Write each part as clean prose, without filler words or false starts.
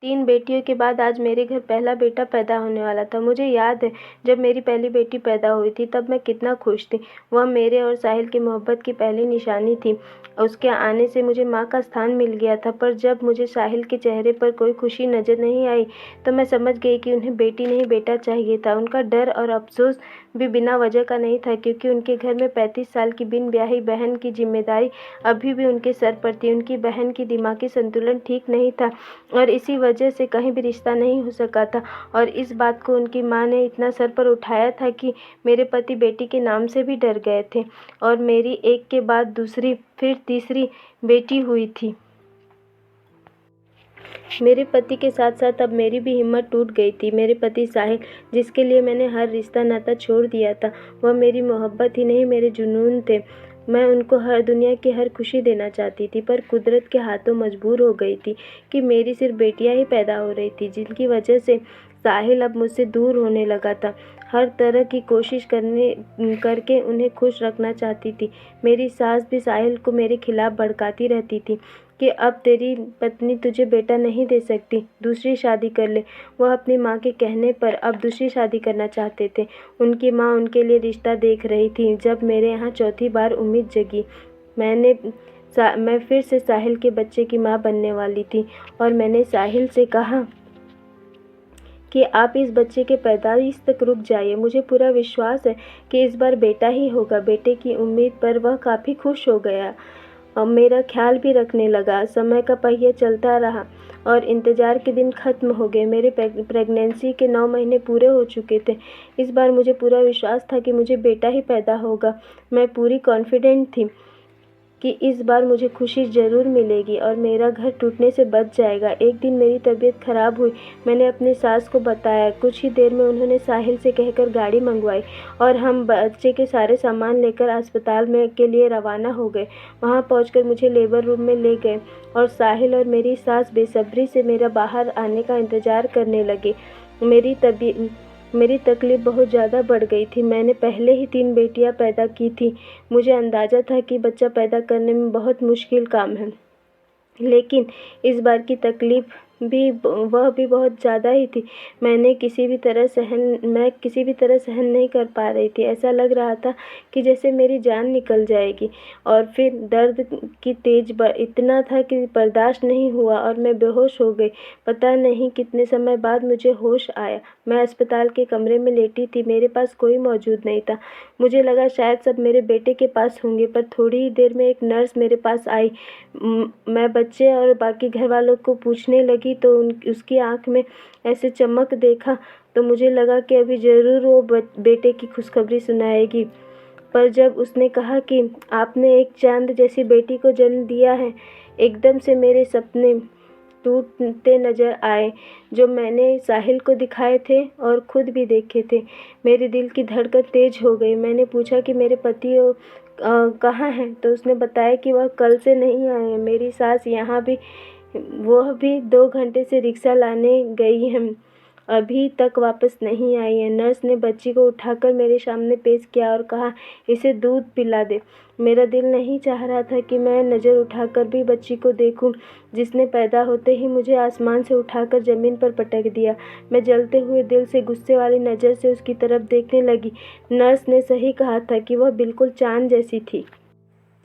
3 बेटियों के बाद आज मेरे घर पहला बेटा पैदा होने वाला था। मुझे याद है जब मेरी पहली बेटी पैदा हुई थी तब मैं कितना खुश थी। वह मेरे और साहिल की मोहब्बत की पहली निशानी थी। उसके आने से मुझे माँ का स्थान मिल गया था, पर जब मुझे साहिल के चेहरे पर कोई खुशी नज़र नहीं आई तो मैं समझ गई कि उन्हें बेटी नहीं बेटा चाहिए था। उनका डर और अफसोस भी बिना वजह का नहीं था, क्योंकि उनके घर में 35 साल की बिन ब्याही बहन की जिम्मेदारी अभी भी उनके सर पर थी। उनकी बहन की दिमागी संतुलन ठीक नहीं था और इसी वजह से कहीं भी रिश्ता नहीं हो सका था। और इस बात को उनकी माँ ने इतना सर पर उठाया था कि मेरे पति बेटी के नाम से भी डर गए थे और मेरी एक के बाद दूसरी फिर तीसरी बेटी हुई थी। मेरे पति के साथ साथ अब मेरी भी हिम्मत टूट गई थी। मेरे पति साहिल, जिसके लिए मैंने हर रिश्ता नाता छोड़ दिया था, वह मेरी मोहब्बत ही नहीं मेरे जुनून थे। मैं उनको हर दुनिया की हर खुशी देना चाहती थी, पर कुदरत के हाथों मजबूर हो गई थी कि मेरी सिर्फ बेटियां ही पैदा हो रही थी, जिनकी वजह से साहिल अब मुझसे दूर होने लगा था। हर तरह की कोशिश करके उन्हें खुश रखना चाहती थी। मेरी सास भी साहिल को मेरे खिलाफ भड़काती रहती थी कि अब तेरी पत्नी तुझे बेटा नहीं दे सकती, दूसरी शादी कर ले। वह अपनी माँ के कहने पर अब दूसरी शादी करना चाहते थे। उनकी माँ उनके लिए रिश्ता देख रही थी। जब मेरे यहाँ चौथी बार उम्मीद जगी, मैं फिर से साहिल के बच्चे की माँ बनने वाली थी और मैंने साहिल से कहा कि आप इस बच्चे के पैदाइश तक रुक जाइए। मुझे पूरा विश्वास है कि इस बार बेटा ही होगा। बेटे की उम्मीद पर वह काफ़ी खुश हो गया और मेरा ख्याल भी रखने लगा। समय का पहिया चलता रहा और इंतज़ार के दिन ख़त्म हो गए। मेरे प्रेगनेंसी के 9 महीने पूरे हो चुके थे। इस बार मुझे पूरा विश्वास था कि मुझे बेटा ही पैदा होगा। मैं पूरी कॉन्फिडेंट थी कि इस बार मुझे खुशी ज़रूर मिलेगी और मेरा घर टूटने से बच जाएगा। एक दिन मेरी तबीयत ख़राब हुई। मैंने अपनी सास को बताया। कुछ ही देर में उन्होंने साहिल से कहकर गाड़ी मंगवाई और हम बच्चे के सारे सामान लेकर अस्पताल में के लिए रवाना हो गए। वहाँ पहुँचकर मुझे लेबर रूम में ले गए और साहिल और मेरी सास बेसब्री से मेरा बाहर आने का इंतज़ार करने लगे। मेरी तकलीफ़ बहुत ज़्यादा बढ़ गई थी। मैंने पहले ही 3 बेटियां पैदा की थी। मुझे अंदाज़ा था कि बच्चा पैदा करने में बहुत मुश्किल काम है, लेकिन इस बार की तकलीफ़ भी बहुत ज़्यादा ही थी। मैं किसी भी तरह सहन नहीं कर पा रही थी। ऐसा लग रहा था कि जैसे मेरी जान निकल जाएगी। और फिर दर्द की तेज़ इतना था कि बर्दाश्त नहीं हुआ और मैं बेहोश हो गई। पता नहीं कितने समय बाद मुझे होश आया। मैं अस्पताल के कमरे में लेटी थी। मेरे पास कोई मौजूद नहीं था। मुझे लगा शायद सब मेरे बेटे के पास होंगे, पर थोड़ी ही देर में एक नर्स मेरे पास आई। मैं बच्चे और बाकी घर वालों को पूछने लगी तो उसकी आंख में ऐसे चमक देखा तो मुझे लगा कि अभी ज़रूर वो बेटे की खुशखबरी सुनाएगी। पर जब उसने कहा कि आपने एक चांद जैसी बेटी को जन्म दिया है, एकदम से मेरे सपने टूटते नज़र आए, जो मैंने साहिल को दिखाए थे और खुद भी देखे थे। मेरे दिल की धड़कन तेज़ हो गई। मैंने पूछा कि मेरे पति कहाँ हैं, तो उसने बताया कि वह कल से नहीं आए हैं। मेरी सास वह भी 2 घंटे से रिक्शा लाने गई हैं, अभी तक वापस नहीं आई है। नर्स ने बच्ची को उठाकर मेरे सामने पेश किया और कहा, इसे दूध पिला दे। मेरा दिल नहीं चाह रहा था कि मैं नज़र उठाकर भी बच्ची को देखूं, जिसने पैदा होते ही मुझे आसमान से उठाकर ज़मीन पर पटक दिया। मैं जलते हुए दिल से गुस्से वाली नज़र से उसकी तरफ देखने लगी। नर्स ने सही कहा था कि वह बिल्कुल चाँद जैसी थी।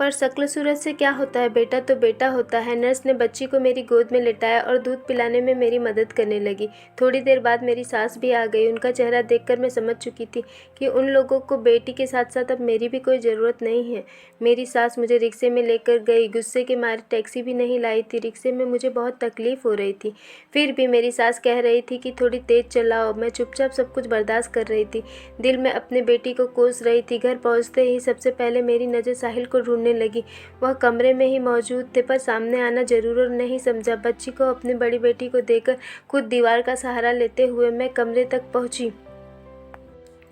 पर शक्ल सूरत से क्या होता है, बेटा तो बेटा होता है। नर्स ने बच्ची को मेरी गोद में लिटाया और दूध पिलाने में मेरी मदद करने लगी। थोड़ी देर बाद मेरी सास भी आ गई। उनका चेहरा देखकर मैं समझ चुकी थी कि उन लोगों को बेटी के साथ साथ अब मेरी भी कोई ज़रूरत नहीं है। मेरी सास मुझे रिक्शे में लेकर गई। गुस्से के मारे टैक्सी भी नहीं लाई थी। रिक्शे में मुझे बहुत तकलीफ़ हो रही थी, फिर भी मेरी सास कह रही थी कि थोड़ी तेज़ चलाओ। मैं चुपचाप सब कुछ बर्दाश्त कर रही थी। दिल में अपने बेटी को कोस रही थी। घर पहुँचते ही सबसे पहले मेरी नज़र साहिल को ढूंढने लगी। वह कमरे में ही मौजूद थे, पर सामने आना जरूर नहीं समझा। बच्ची को अपनी बड़ी बेटी को देकर खुद दीवार का सहारा लेते हुए मैं कमरे तक पहुंची,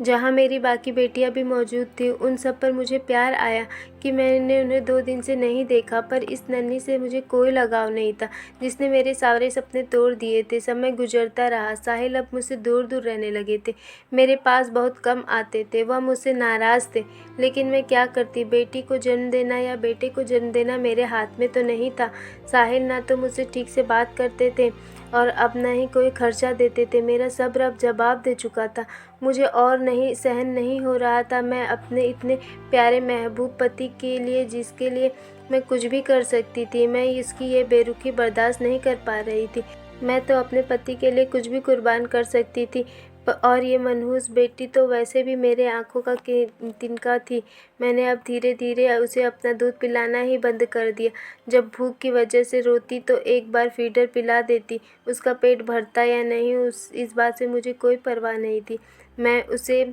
जहाँ मेरी बाकी बेटियां भी मौजूद थी। उन सब पर मुझे प्यार आया कि मैंने उन्हें 2 दिन से नहीं देखा, पर इस नन्ही से मुझे कोई लगाव नहीं था, जिसने मेरे सारे सपने तोड़ दिए थे। समय गुजरता रहा। साहिल अब मुझसे दूर दूर रहने लगे थे। मेरे पास बहुत कम आते थे। वह मुझसे नाराज़ थे, लेकिन मैं क्या करती। बेटी को जन्म देना या बेटे को जन्म देना मेरे हाथ में तो नहीं था। साहिल ना तो मुझसे ठीक से बात करते थे, और अब न ही कोई खर्चा देते थे। मेरा सब्र अब जवाब दे चुका था। मुझे और नहीं सहन नहीं हो रहा था। मैं अपने इतने प्यारे महबूब पति के लिए, जिसके लिए मैं कुछ भी कर सकती थी, मैं इसकी ये बेरुखी बर्दाश्त नहीं कर पा रही थी। मैं तो अपने पति के लिए कुछ भी कुर्बान कर सकती थी, और ये मनहूस बेटी तो वैसे भी मेरे आँखों का तिनका थी। मैंने अब धीरे धीरे उसे अपना दूध पिलाना ही बंद कर दिया। जब भूख की वजह से रोती तो एक बार फीडर पिला देती। उसका पेट भरता या नहीं इस बात से मुझे कोई परवाह नहीं थी। मैं उसे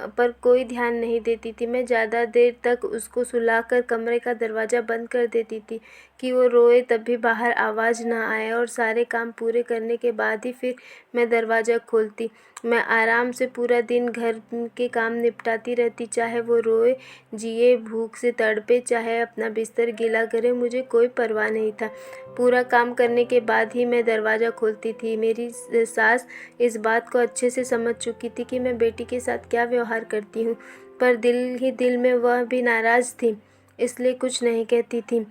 पर कोई ध्यान नहीं देती थी। मैं ज़्यादा देर तक उसको सुलाकर कमरे का दरवाज़ा बंद कर देती थी कि वो रोए तब भी बाहर आवाज़ ना आए, और सारे काम पूरे करने के बाद ही फिर मैं दरवाज़ा खोलती। मैं आराम से पूरा दिन घर के काम निपटाती रहती, चाहे वो रोए, जिए, भूख से तड़पे, चाहे अपना बिस्तर गीला करे, मुझे कोई परवाह नहीं था। पूरा काम करने के बाद ही मैं दरवाज़ा खोलती थी। मेरी सास इस बात को अच्छे से समझ चुकी थी कि मैं बेटी के साथ क्या व्यवहार करती हूँ, पर दिल ही दिल में वह भी नाराज़ थी, इसलिए कुछ नहीं कहती थी।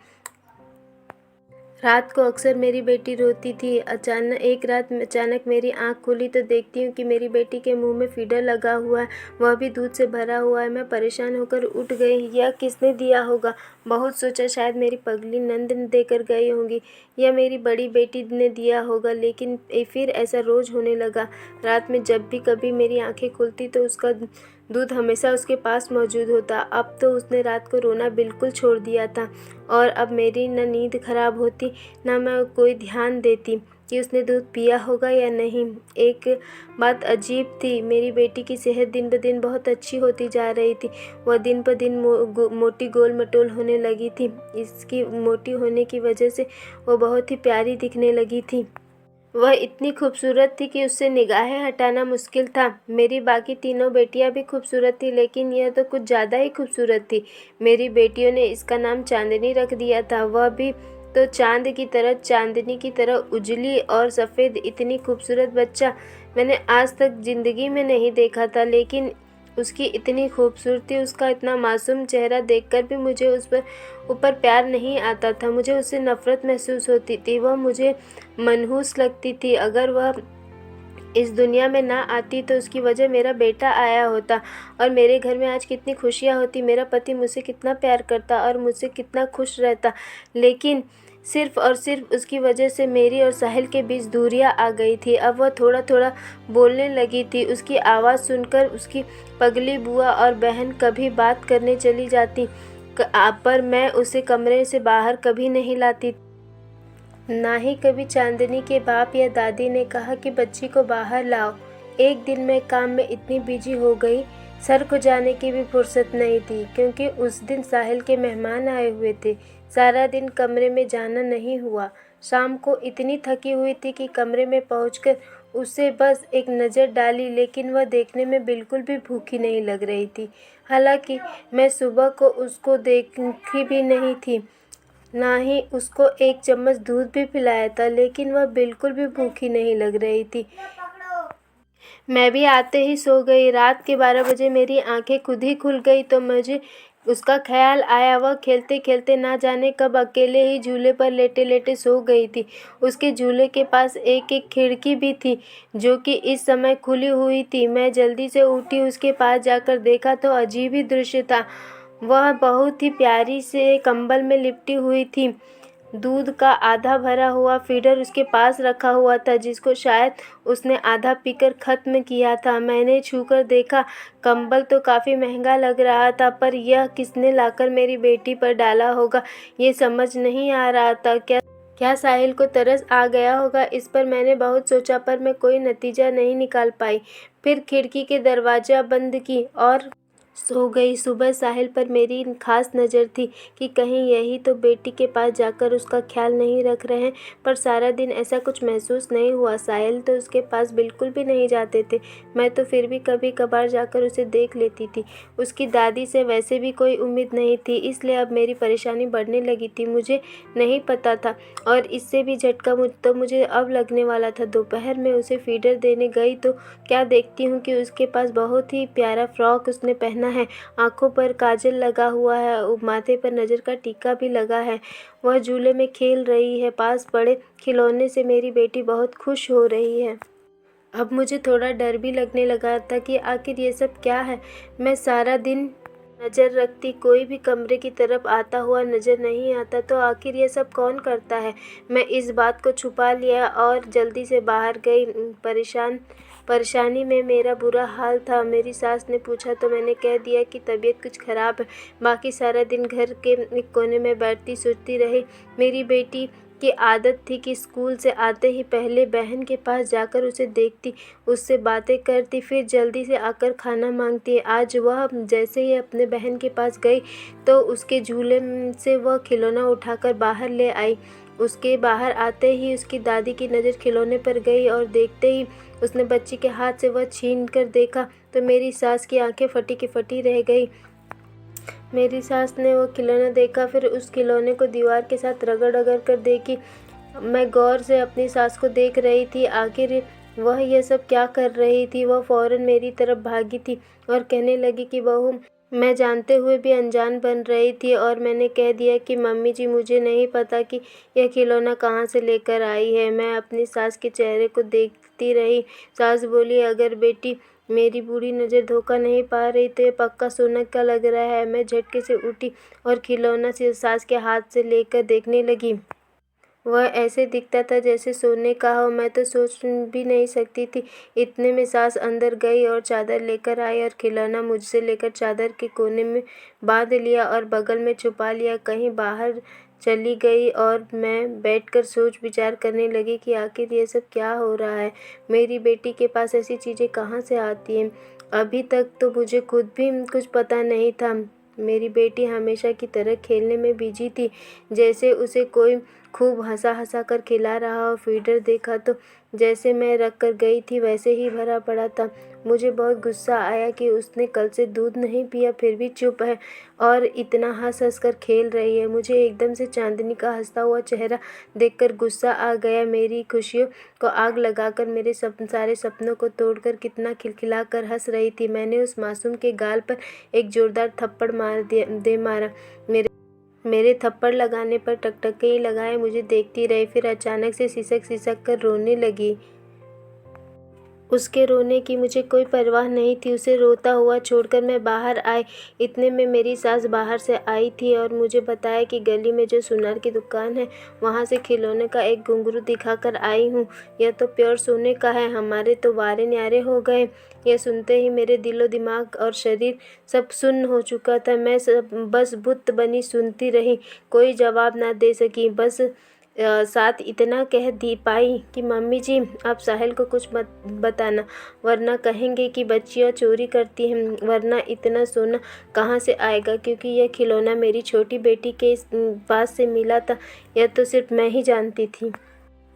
रात को अक्सर मेरी बेटी रोती थी। एक रात अचानक मेरी आँख खुली तो देखती हूँ कि मेरी बेटी के मुंह में फीडर लगा हुआ है, वह भी दूध से भरा हुआ है। मैं परेशान होकर उठ गई। यह किसने दिया होगा? बहुत सोचा, शायद मेरी पगली नंद देकर गई होंगी या मेरी बड़ी बेटी ने दिया होगा, लेकिन फिर ऐसा रोज़ होने लगा। रात में जब भी कभी मेरी आँखें खुलती तो उसका दूध हमेशा उसके पास मौजूद होता। अब तो उसने रात को रोना बिल्कुल छोड़ दिया था, और अब मेरी न नींद खराब होती, न मैं कोई ध्यान देती कि उसने दूध पिया होगा या नहीं। एक बात अजीब थी, मेरी बेटी की सेहत दिन ब दिन बहुत अच्छी होती जा रही थी। वह दिन ब दिन मोटी गोल मटोल होने लगी थी। इसकी मोटी होने की वजह से वह बहुत ही प्यारी दिखने लगी थी। वह इतनी खूबसूरत थी कि उससे निगाहें हटाना मुश्किल था। मेरी बाकी तीनों बेटियां भी खूबसूरत थी, लेकिन यह तो कुछ ज़्यादा ही खूबसूरत थी। मेरी बेटियों ने इसका नाम चांदनी रख दिया था। वह भी तो चांद की तरह, चांदनी की तरह उजली और सफ़ेद। इतनी खूबसूरत बच्चा मैंने आज तक ज़िंदगी में नहीं देखा था, लेकिन उसकी इतनी खूबसूरती, उसका इतना मासूम चेहरा देखकर भी मुझे उस पर ऊपर प्यार नहीं आता था। मुझे उससे नफ़रत महसूस होती थी। वह मुझे मनहूस लगती थी। अगर वह इस दुनिया में ना आती तो उसकी वजह मेरा बेटा आया होता, और मेरे घर में आज कितनी खुशियाँ होती। मेरा पति मुझसे कितना प्यार करता और मुझसे कितना खुश रहता, लेकिन सिर्फ़ और सिर्फ उसकी वजह से मेरी और साहिल के बीच दूरियां आ गई थी। अब वह थोड़ा थोड़ा बोलने लगी थी। उसकी आवाज़ सुनकर उसकी पगली बुआ और बहन कभी बात करने चली जाती, पर मैं उसे कमरे से बाहर कभी नहीं लाती। ना ही कभी चांदनी के बाप या दादी ने कहा कि बच्ची को बाहर लाओ। एक दिन मैं काम में इतनी बिजी हो गई, सर को जाने की भी फुर्सत नहीं थी, क्योंकि उस दिन साहिल के मेहमान आए हुए थे। सारा दिन कमरे में जाना नहीं हुआ। शाम को इतनी थकी हुई थी कि कमरे में पहुंचकर उसे बस एक नज़र डाली, लेकिन वह देखने में बिल्कुल भी भूखी नहीं लग रही थी। हालांकि मैं सुबह को उसको देखी भी नहीं थी, ना ही उसको एक चम्मच दूध भी पिलाया था, लेकिन वह बिल्कुल भी भूखी नहीं लग रही थी। मैं भी आते ही सो गई। रात के 12 बजे मेरी आंखें खुद ही खुल गई तो मुझे उसका ख्याल आया। वह खेलते खेलते ना जाने कब अकेले ही झूले पर लेटे लेटे सो गई थी। उसके झूले के पास एक खिड़की भी थी, जो कि इस समय खुली हुई थी। मैं जल्दी से उठी, उसके पास जाकर देखा तो अजीब ही दृश्य था। वह बहुत ही प्यारी से कंबल में लिपटी हुई थी। दूध का आधा भरा हुआ फीडर उसके पास रखा हुआ था, जिसको शायद उसने आधा पीकर ख़त्म किया था। मैंने छूकर देखा, कंबल तो काफ़ी महंगा लग रहा था, पर यह किसने लाकर मेरी बेटी पर डाला होगा, ये समझ नहीं आ रहा था। क्या साहिल को तरस आ गया होगा? इस पर मैंने बहुत सोचा, पर मैं कोई नतीजा नहीं निकाल पाई। फिर खिड़की के दरवाज़ा बंद की और सो गई। सुबह साहिल पर मेरी खास नज़र थी कि कहीं यही तो बेटी के पास जाकर उसका ख्याल नहीं रख रहे हैं, पर सारा दिन ऐसा कुछ महसूस नहीं हुआ। साहिल तो उसके पास बिल्कुल भी नहीं जाते थे। मैं तो फिर भी कभी कभार जाकर उसे देख लेती थी। उसकी दादी से वैसे भी कोई उम्मीद नहीं थी, इसलिए अब मेरी परेशानी बढ़ने लगी थी। मुझे नहीं पता था, और इससे भी झटका तो मुझे अब लगने वाला था। दोपहर में उसे फीडर देने गई तो क्या देखती हूँ कि उसके पास बहुत ही प्यारा फ्रॉक उसने पहना पहना है, आँखों पर काजल लगा हुआ है, माथे पर नज़र का टीका भी लगा है। वह झूले में खेल रही है, पास पड़े खिलौने से मेरी बेटी बहुत खुश हो रही है। अब मुझे थोड़ा डर भी लगने लगा था कि आखिर ये सब क्या है। मैं सारा दिन नज़र रखती, कोई भी कमरे की तरफ आता हुआ नज़र नहीं आता, तो आखिर ये सब कौन करता है। मैं इस बात को छुपा लिया और जल्दी से बाहर गई। परेशानी में मेरा बुरा हाल था। मेरी सास ने पूछा तो मैंने कह दिया कि तबीयत कुछ ख़राब है। बाकी सारा दिन घर के एक कोने में बैठती सोचती रही। मेरी बेटी की आदत थी कि स्कूल से आते ही पहले बहन के पास जाकर उसे देखती, उससे बातें करती, फिर जल्दी से आकर खाना मांगती। आज वह जैसे ही अपने बहन के पास गई तो उसके झूले से वह खिलौना उठाकर बाहर ले आई। उसके बाहर आते ही उसकी दादी की नज़र खिलौने पर गई और देखते ही उसने बच्ची के हाथ से वह छीन कर देखा तो मेरी सास की आंखें फटी की फटी रह गई। मेरी सास ने वो खिलौना देखा, फिर उस खिलौने को दीवार के साथ रगड़ कर देखी। मैं गौर से अपनी सास को देख रही थी, आखिर वह यह सब क्या कर रही थी। वह फौरन मेरी तरफ भागी थी और कहने लगी कि बहू, मैं जानते हुए भी अनजान बन रही थी और मैंने कह दिया कि मम्मी जी, मुझे नहीं पता कि यह खिलौना कहाँ से लेकर आई है। मैं अपनी सास के चेहरे को देखती रही। सास बोली, अगर बेटी मेरी बुरी नज़र धोखा नहीं पा रही तो ये पक्का सोना का लग रहा है। मैं झटके से उठी और खिलौना से सास के हाथ से लेकर देखने लगी। वह ऐसे दिखता था जैसे सोने का हो। मैं तो सोच भी नहीं सकती थी। इतने में सास अंदर गई और चादर लेकर आई और खिलौना मुझसे लेकर चादर के कोने में बांध लिया और बगल में छुपा लिया। कहीं बाहर चली गई और मैं बैठकर सोच विचार करने लगी कि आखिर ये सब क्या हो रहा है। मेरी बेटी के पास ऐसी चीज़ें कहाँ से आती हैं। अभी तक तो मुझे खुद भी कुछ पता नहीं था। मेरी बेटी हमेशा की तरह खेलने में बिजी थी, जैसे उसे कोई खूब हंसा कर खिला रहा हो। फीडर देखा तो जैसे मैं रख कर गई थी वैसे ही भरा पड़ा था। मुझे बहुत गुस्सा आया कि उसने कल से दूध नहीं पिया, फिर भी चुप है और इतना हंस कर खेल रही है। मुझे एकदम से चांदनी का हंसता हुआ चेहरा देखकर गुस्सा आ गया। मेरी खुशियों को आग लगाकर, मेरे सारे सपनों को तोड़कर कितना खिलखिलाकर हंस रही थी। मैंने उस मासूम के गाल पर एक जोरदार थप्पड़ मारा। मेरे थप्पड़ लगाने पर टकटके ही लगाए मुझे देखती रही, फिर अचानक से सिसक कर रोने लगी। उसके रोने की मुझे कोई परवाह नहीं थी। उसे रोता हुआ छोड़कर मैं बाहर आई। इतने में मेरी सास बाहर से आई थी और मुझे बताया कि गली में जो सुनार की दुकान है वहाँ से खिलौने का एक घुंघरू दिखा कर आई हूँ। यह तो प्योर सोने का है। हमारे तो वारे न्यारे हो गए। यह सुनते ही मेरे दिलो दिमाग और शरीर सब सुन्न हो चुका था। मैं बस बुत्त बनी सुनती रही, कोई जवाब ना दे सकी। बस साथ इतना कह दी पाई कि मम्मी जी, आप साहिल को कुछ मत बताना, वरना कहेंगे कि बच्चियाँ चोरी करती हैं, वरना इतना सोना कहाँ से आएगा, क्योंकि यह खिलौना मेरी छोटी बेटी के पास से मिला था। यह तो सिर्फ मैं ही जानती थी।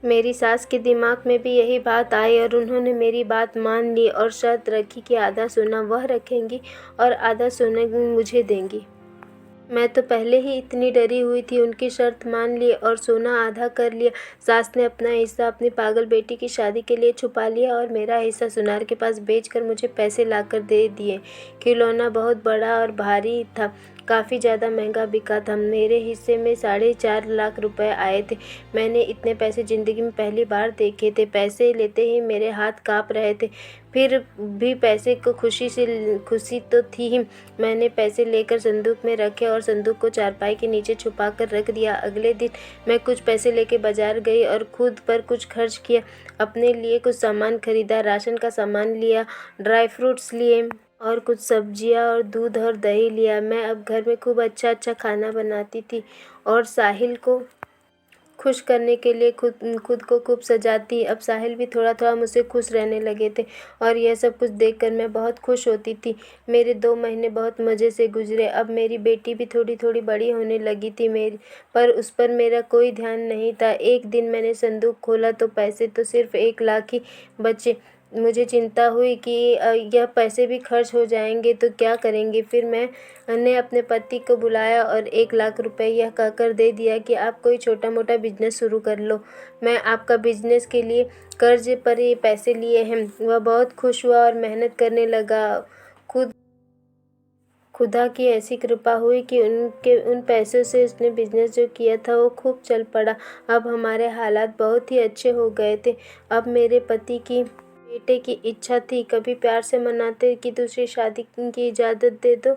मेरी सास के दिमाग में भी यही बात आई और उन्होंने मेरी बात मान ली और शर्त रखी कि आधा सोना वह रखेंगी और आधा सोना मुझे देंगी। मैं तो पहले ही इतनी डरी हुई थी। उनकी शर्त मान ली और सोना आधा कर लिया। सास ने अपना हिस्सा अपनी पागल बेटी की शादी के लिए छुपा लिया और मेरा हिस्सा सुनार के पास बेचकर मुझे पैसे लाकर दे दिए। खिलौना बहुत बड़ा और भारी था, काफ़ी ज़्यादा महंगा बिका था। मेरे हिस्से में 4.5 लाख रुपए आए थे। मैंने इतने पैसे ज़िंदगी में पहली बार देखे थे। पैसे लेते ही मेरे हाथ काँप रहे थे, फिर भी पैसे को खुशी तो थी ही। मैंने पैसे लेकर संदूक में रखे और संदूक को चारपाई के नीचे छुपा कर रख दिया। अगले दिन मैं कुछ पैसे लेके बाजार गई और खुद पर कुछ खर्च किया। अपने लिए कुछ सामान खरीदा, राशन का सामान लिया, ड्राई फ्रूट्स लिए और कुछ सब्जियां और दूध और दही लिया। मैं अब घर में खूब अच्छा खाना बनाती थी और साहिल को खुश करने के लिए खुद को खूब सजाती। अब साहिल भी थोड़ा मुझसे खुश रहने लगे थे और यह सब कुछ देखकर मैं बहुत खुश होती थी। मेरे 2 महीने बहुत मज़े से गुजरे। अब मेरी बेटी भी थोड़ी बड़ी होने लगी थी पर उस पर मेरा कोई ध्यान नहीं था। एक दिन मैंने संदूक खोला तो पैसे तो सिर्फ 1 लाख ही बचे। मुझे चिंता हुई कि यह पैसे भी खर्च हो जाएंगे तो क्या करेंगे। फिर मैंने अपने पति को बुलाया और 1 लाख रुपए यह कहकर दे दिया कि आप कोई छोटा मोटा बिजनेस शुरू कर लो। मैं आपका बिजनेस के लिए कर्ज पर ये पैसे लिए हैं। वह बहुत खुश हुआ और मेहनत करने लगा। खुद खुदा की ऐसी कृपा हुई कि उन पैसों से उसने बिजनेस जो किया था वो खूब चल पड़ा। अब हमारे हालात बहुत ही अच्छे हो गए थे। अब मेरे पति की बेटे की इच्छा थी, कभी प्यार से मनाते कि दूसरी शादी की इजाज़त दे दो,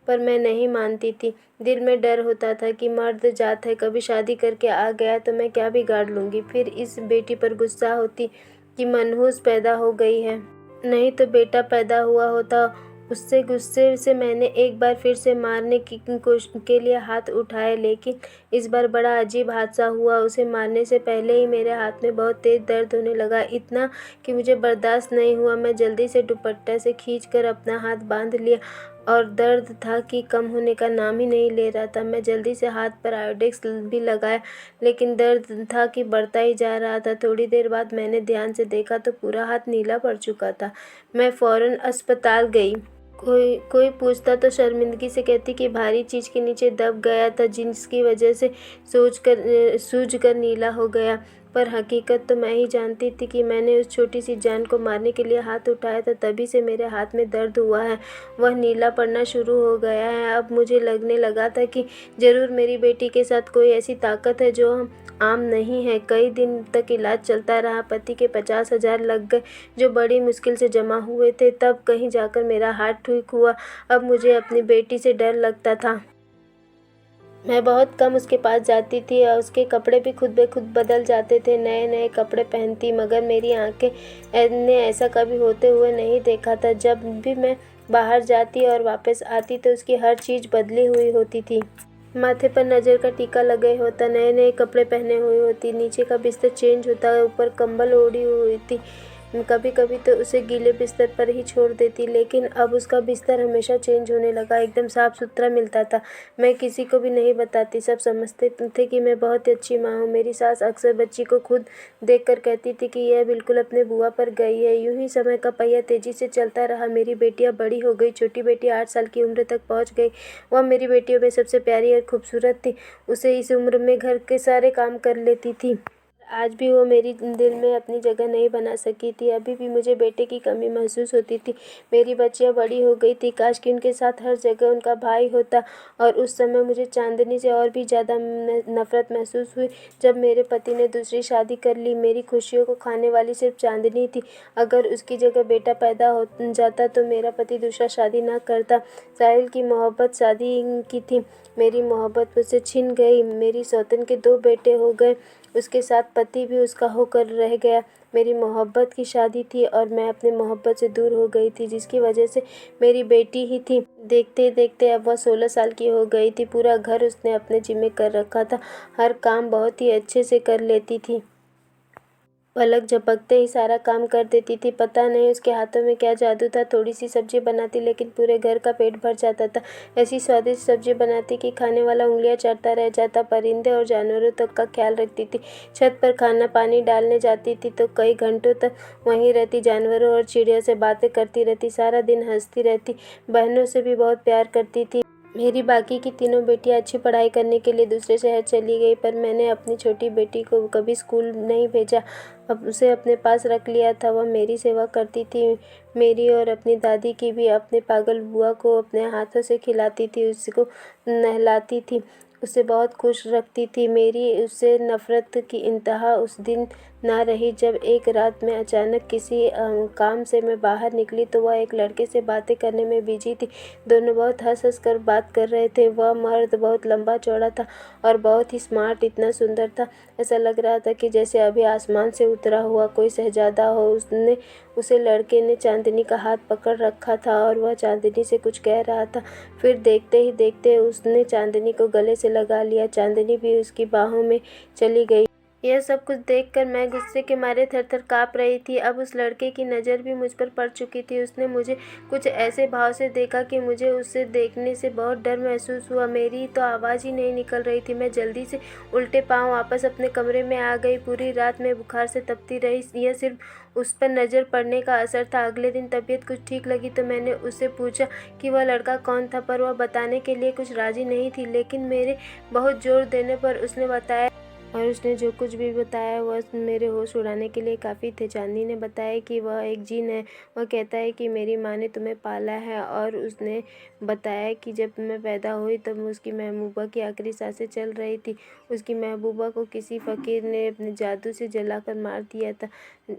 पर मैं नहीं मानती थी। दिल में डर होता था कि मर्द जात है, कभी शादी करके आ गया तो मैं क्या बिगाड़ लूँगी। फिर इस बेटी पर गुस्सा होती कि मनहूस पैदा हो गई है, नहीं तो बेटा पैदा हुआ होता। उससे गुस्से से मैंने एक बार फिर से मारने की कोशिश के लिए हाथ उठाए, लेकिन इस बार बड़ा अजीब हादसा हुआ। उसे मारने से पहले ही मेरे हाथ में बहुत तेज़ दर्द होने लगा, इतना कि मुझे बर्दाश्त नहीं हुआ। मैं जल्दी से दुपट्टा से खींचकर अपना हाथ बांध लिया और दर्द था कि कम होने का नाम ही नहीं ले रहा था। मैं जल्दी से हाथ पर आयोडेक्स भी लगाया, लेकिन दर्द था कि बढ़ता ही जा रहा था। थोड़ी देर बाद मैंने ध्यान से देखा तो पूरा हाथ नीला पड़ चुका था। मैं फ़ौरन अस्पताल गई। कोई पूछता तो शर्मिंदगी से कहती कि भारी चीज़ के नीचे दब गया था, जिसकी वजह से सूज कर नीला हो गया। पर हकीकत तो मैं ही जानती थी कि मैंने उस छोटी सी जान को मारने के लिए हाथ उठाया था, तभी से मेरे हाथ में दर्द हुआ है, वह नीला पड़ना शुरू हो गया है। अब मुझे लगने लगा था कि ज़रूर मेरी बेटी के साथ कोई ऐसी ताकत है जो आम नहीं है। कई दिन तक इलाज चलता रहा। पति के 50,000 लग गए, जो बड़ी मुश्किल से जमा हुए थे। तब कहीं जाकर मेरा हाथ ठीक हुआ। अब मुझे अपनी बेटी से डर लगता था। मैं बहुत कम उसके पास जाती थी और उसके कपड़े भी खुद ब खुद बदल जाते थे। नए नए कपड़े पहनती, मगर मेरी आंखें ने ऐसा कभी होते हुए नहीं देखा था। जब भी मैं बाहर जाती और वापस आती तो उसकी हर चीज़ बदली हुई होती थी। माथे पर नज़र का टीका लगे होता, नए नए कपड़े पहने हुए होती, नीचे का बिस्तर चेंज होता, ऊपर कंबल ओढ़ी हुई थी। कभी कभी तो उसे गीले बिस्तर पर ही छोड़ देती, लेकिन अब उसका बिस्तर हमेशा चेंज होने लगा, एकदम साफ सुथरा मिलता था। मैं किसी को भी नहीं बताती, सब समझते थे कि मैं बहुत अच्छी माँ हूँ। मेरी सास अक्सर बच्ची को खुद देखकर कहती थी कि यह बिल्कुल अपने बुआ पर गई है। यूं ही समय का पहिया तेजी से चलता रहा। मेरी बेटियाँ बड़ी हो गई। छोटी बेटी 8 साल की उम्र तक पहुँच गई। वह मेरी बेटियों में सबसे प्यारी और खूबसूरत थी। उसे इस उम्र में घर के सारे काम कर लेती थी। आज भी वो मेरी दिल में अपनी जगह नहीं बना सकी थी। अभी भी मुझे बेटे की कमी महसूस होती थी। मेरी बच्चियाँ बड़ी हो गई थी, काश कि उनके साथ हर जगह उनका भाई होता। और उस समय मुझे चांदनी से और भी ज़्यादा नफ़रत महसूस हुई जब मेरे पति ने दूसरी शादी कर ली। मेरी खुशियों को खाने वाली सिर्फ चांदनी थी। अगर उसकी जगह बेटा पैदा हो जाता तो मेरा पति दूसरा शादी ना करता। साहिल की मोहब्बत शादी की थी, मेरी मोहब्बत मुझसे छिन गई। मेरी सौतन के 2 बेटे हो गए, उसके साथ पति भी उसका होकर रह गया। मेरी मोहब्बत की शादी थी और मैं अपनी मोहब्बत से दूर हो गई थी, जिसकी वजह से मेरी बेटी ही थी। देखते देखते अब वह 16 साल की हो गई थी। पूरा घर उसने अपने जिम्मे कर रखा था। हर काम बहुत ही अच्छे से कर लेती थी, पलक झपकते ही सारा काम कर देती थी। पता नहीं उसके हाथों में क्या जादू था। थोड़ी सी सब्जी बनाती, लेकिन पूरे घर का पेट भर जाता था। ऐसी स्वादिष्ट सब्जी बनाती कि खाने वाला उंगलियां चाटता रह जाता। परिंदे और जानवरों तक का ख्याल रखती थी। छत पर खाना पानी डालने जाती थी तो कई घंटों तक वहीं रहती, जानवरों और चिड़ियों से बातें करती रहती। सारा दिन हंसती रहती। बहनों से भी बहुत प्यार करती थी। मेरी बाकी की तीनों बेटियां अच्छी पढ़ाई करने के लिए दूसरे शहर चली गई, पर मैंने अपनी छोटी बेटी को कभी स्कूल नहीं भेजा। अब उसे अपने पास रख लिया था। वह मेरी सेवा करती थी, मेरी और अपनी दादी की भी। अपने पागल बुआ को अपने हाथों से खिलाती थी, उसको नहलाती थी, उसे बहुत खुश रखती थी। मेरी उससे नफ़रत की इंतहा उस दिन ना रही जब एक रात में अचानक किसी काम से मैं बाहर निकली तो वह एक लड़के से बातें करने में बिजी थी। दोनों बहुत हंस हंस कर बात कर रहे थे। वह मर्द बहुत लंबा चौड़ा था और बहुत ही स्मार्ट, इतना सुंदर था, ऐसा लग रहा था कि जैसे अभी आसमान से उतरा हुआ कोई शहजादा हो। उसे लड़के ने चांदनी का हाथ पकड़ रखा था और वह चांदनी से कुछ कह रहा था। फिर देखते ही देखते उसने चांदनी को गले से लगा लिया। चांदनी भी उसकी बाहों में चली गई। यह सब कुछ देखकर मैं गुस्से के मारे थर-थर काँप रही थी। अब उस लड़के की नज़र भी मुझ पर पड़ चुकी थी। उसने मुझे कुछ ऐसे भाव से देखा कि मुझे उसे देखने से बहुत डर महसूस हुआ। मेरी तो आवाज़ ही नहीं निकल रही थी। मैं जल्दी से उल्टे पाँव वापस अपने कमरे में आ गई। पूरी रात मैं बुखार से तपती रही। यह सिर्फ उस पर नज़र पड़ने का असर था। अगले दिन तबीयत कुछ ठीक लगी तो मैंने उससे पूछा कि वह लड़का कौन था, पर वह बताने के लिए कुछ राज़ी नहीं थी। लेकिन मेरे बहुत ज़ोर देने पर उसने बताया और उसने जो कुछ भी बताया वह मेरे होश उड़ाने के लिए काफ़ी थे। चांदनी ने बताया कि वह एक जिन है। वह कहता है कि मेरी माँ ने तुम्हें पाला है, और उसने बताया कि जब मैं पैदा हुई तब उसकी महबूबा की आखिरी सांसें चल रही थी। उसकी महबूबा को किसी फ़कीर ने अपने जादू से जलाकर मार दिया था।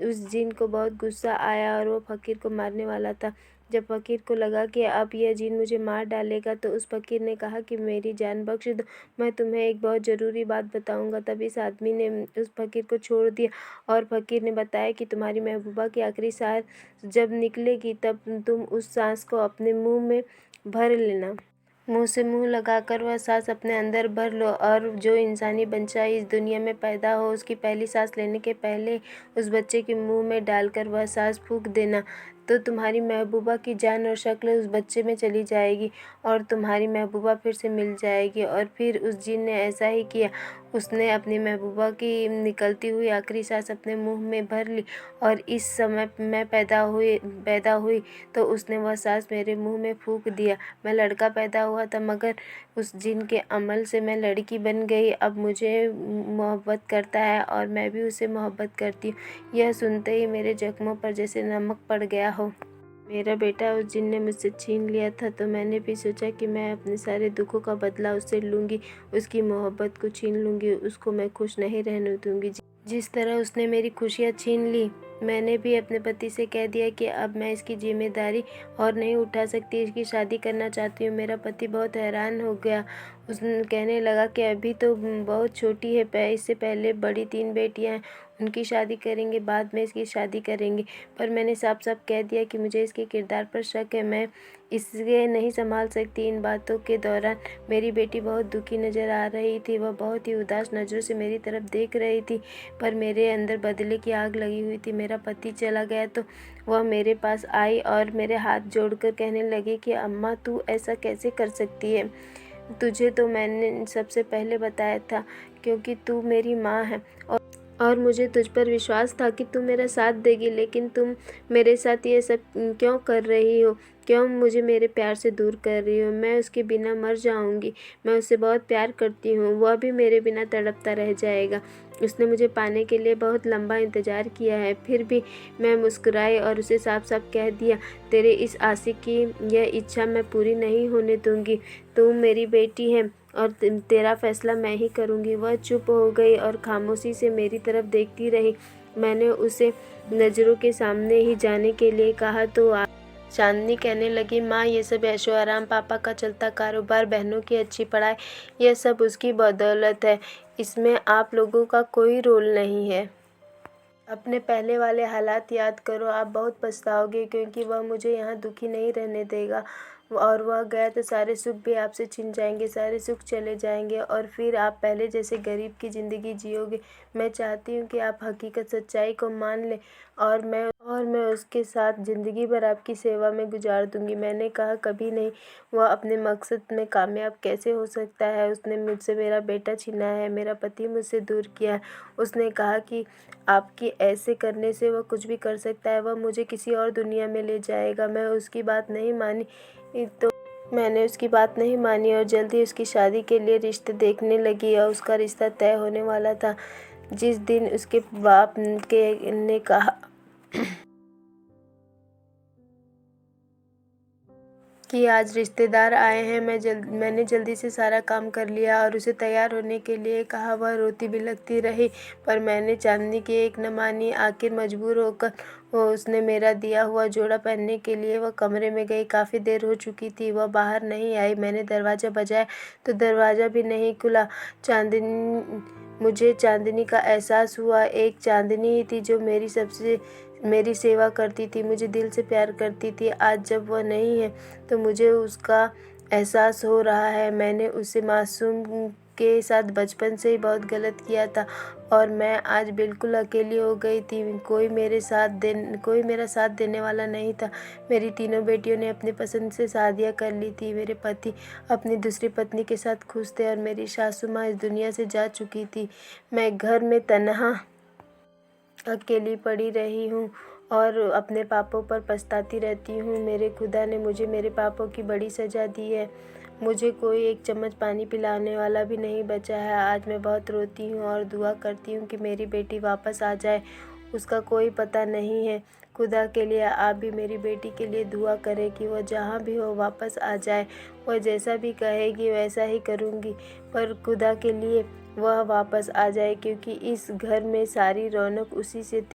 उस जिन को बहुत गुस्सा आया और वो फ़कीर को मारने वाला था। जब फ़कीर को लगा कि अब यह जिन मुझे मार डालेगा, तो उस फ़कीर ने कहा कि मेरी जान बख्श दो, मैं तुम्हें एक बहुत ज़रूरी बात बताऊंगा। तब इस आदमी ने उस फ़कीर को छोड़ दिया, और फ़कीर ने बताया कि तुम्हारी महबूबा की आखिरी सांस जब निकलेगी तब तुम उस सांस को अपने मुंह में भर लेना। मुंह से मुंह लगाकर वह सांस अपने अंदर भर लो, और जो इंसानी बच्चा इस दुनिया में पैदा हो उसकी पहली सांस लेने के पहले उस बच्चे के मुंह में डालकर वह सांस फूंक देना, तो तुम्हारी महबूबा की जान और शक्ल उस बच्चे में चली जाएगी, और तुम्हारी महबूबा फिर से मिल जाएगी। और फिर उस जिन ने ऐसा ही किया। उसने अपनी महबूबा की निकलती हुई आखिरी सांस अपने मुंह में भर ली, और इस समय मैं पैदा हुई तो उसने वह सांस मेरे मुंह में फूंक दिया। मैं लड़का पैदा हुआ था, मगर उस जिन के अमल से मैं लड़की बन गई। अब मुझे मोहब्बत करता है और मैं भी उसे मोहब्बत करती हूँ। यह सुनते ही मेरे जख्मों पर जैसे नमक पड़ गया हो। मेरा बेटा उस जिन ने मुझसे छीन लिया था, तो मैंने भी सोचा कि मैं अपने सारे दुखों का बदला उससे लूँगी, उसकी मोहब्बत को छीन लूँगी, उसको मैं खुश नहीं रहने दूँगी। जिस तरह उसने मेरी खुशियाँ छीन ली, मैंने भी अपने पति से कह दिया कि अब मैं इसकी जिम्मेदारी और नहीं उठा सकती, इसकी शादी करना चाहती हूँ। मेरा पति बहुत हैरान हो गया। उसने कहने लगा कि अभी तो बहुत छोटी है, इससे पहले बड़ी 3 बेटियाँ हैं, उनकी शादी करेंगे, बाद में इसकी शादी करेंगे। पर मैंने साफ साफ कह दिया कि मुझे इसके किरदार पर शक है, मैं इसे नहीं संभाल सकती। इन बातों के दौरान मेरी बेटी बहुत दुखी नज़र आ रही थी। वह बहुत ही उदास नज़रों से मेरी तरफ देख रही थी, पर मेरे अंदर बदले की आग लगी हुई थी। मेरा पति चला गया तो वह मेरे पास आई और मेरे हाथ जोड़कर कहने लगी कि अम्मा, तू ऐसा कैसे कर सकती है? तुझे तो मैंने सबसे पहले बताया था, क्योंकि तू मेरी माँ है, और मुझे तुझ पर विश्वास था कि तू मेरा साथ देगी। लेकिन तुम मेरे साथ ये सब क्यों कर रही हो? क्यों मुझे मेरे प्यार से दूर कर रही हो? मैं उसके बिना मर जाऊंगी। मैं उससे बहुत प्यार करती हूँ, वह भी मेरे बिना तड़पता रह जाएगा। उसने मुझे पाने के लिए बहुत लंबा इंतज़ार किया है। फिर भी मैं मुस्कुराई और उसे साफ साफ कह दिया, तेरे इस आशिक की यह इच्छा मैं पूरी नहीं होने दूंगी। तू मेरी बेटी है और तेरा फैसला मैं ही करूँगी। वह चुप हो गई और खामोशी से मेरी तरफ देखती रही। मैंने उसे नज़रों के सामने ही जाने के लिए कहा तो चांदनी कहने लगी, माँ, ये सब ऐशो आराम, पापा का चलता कारोबार, बहनों की अच्छी पढ़ाई, यह सब उसकी बदौलत है। इसमें आप लोगों का कोई रोल नहीं है। अपने पहले वाले हालात याद करो, आप बहुत पछताओगे, क्योंकि वह मुझे यहाँ दुखी नहीं रहने देगा, और वह गया तो सारे सुख भी आपसे छिन जाएंगे, सारे सुख चले जाएंगे, और फिर आप पहले जैसे गरीब की ज़िंदगी जियोगे। मैं चाहती हूँ कि आप हकीकत सच्चाई को मान लें, और मैं उसके साथ ज़िंदगी भर आपकी सेवा में गुजार दूँगी। मैंने कहा, कभी नहीं। वह अपने मकसद में कामयाब कैसे हो सकता है? उसने मुझसे मेरा बेटा छीना है, मेरा पति मुझसे दूर किया है। उसने कहा कि आपकी ऐसे करने से वह कुछ भी कर सकता है, वह मुझे किसी और दुनिया में ले जाएगा। मैं उसकी बात नहीं मानी, तो मैंने उसकी बात नहीं मानी और जल्दी उसकी शादी के लिए रिश्ते देखने लगी, और उसका रिश्ता तय होने वाला था। जिस दिन उसके बाप के ने कहा कि आज रिश्तेदार आए हैं, मैंने जल्दी से सारा काम कर लिया और उसे तैयार होने के लिए कहा। वह रोती बिलखती रही, पर मैंने चांदनी की एक न मानी। आखिर मजबूर होकर उसने मेरा दिया हुआ जोड़ा पहनने के लिए वह कमरे में गई। काफ़ी देर हो चुकी थी, वह बाहर नहीं आई। मैंने दरवाज़ा बजाया तो दरवाज़ा भी नहीं खुला। मुझे चांदनी का एहसास हुआ। एक चांदनी ही थी जो मेरी सेवा करती थी, मुझे दिल से प्यार करती थी। आज जब वह नहीं है तो मुझे उसका एहसास हो रहा है। मैंने उसे मासूम के साथ बचपन से ही बहुत गलत किया था, और मैं आज बिल्कुल अकेली हो गई थी। कोई मेरा साथ देने वाला नहीं था। मेरी तीनों बेटियों ने अपनी पसंद से शादियाँ कर ली थी। मेरे पति अपनी दूसरी पत्नी के साथ खुश थे, और मेरी सासू माँ इस दुनिया से जा चुकी थी। मैं घर में तन्हा अकेली पड़ी रही हूँ और अपने पापों पर पछताती रहती हूँ। मेरे खुदा ने मुझे मेरे पापों की बड़ी सज़ा दी है। मुझे कोई एक चम्मच पानी पिलाने वाला भी नहीं बचा है। आज मैं बहुत रोती हूँ और दुआ करती हूँ कि मेरी बेटी वापस आ जाए। उसका कोई पता नहीं है। खुदा के लिए आप भी मेरी बेटी के लिए दुआ करें कि वह जहाँ भी हो वापस आ जाए। वह जैसा भी कहेगी वैसा ही करूँगी, पर खुदा के लिए वह वापस आ जाए, क्योंकि इस घर में सारी रौनक उसी से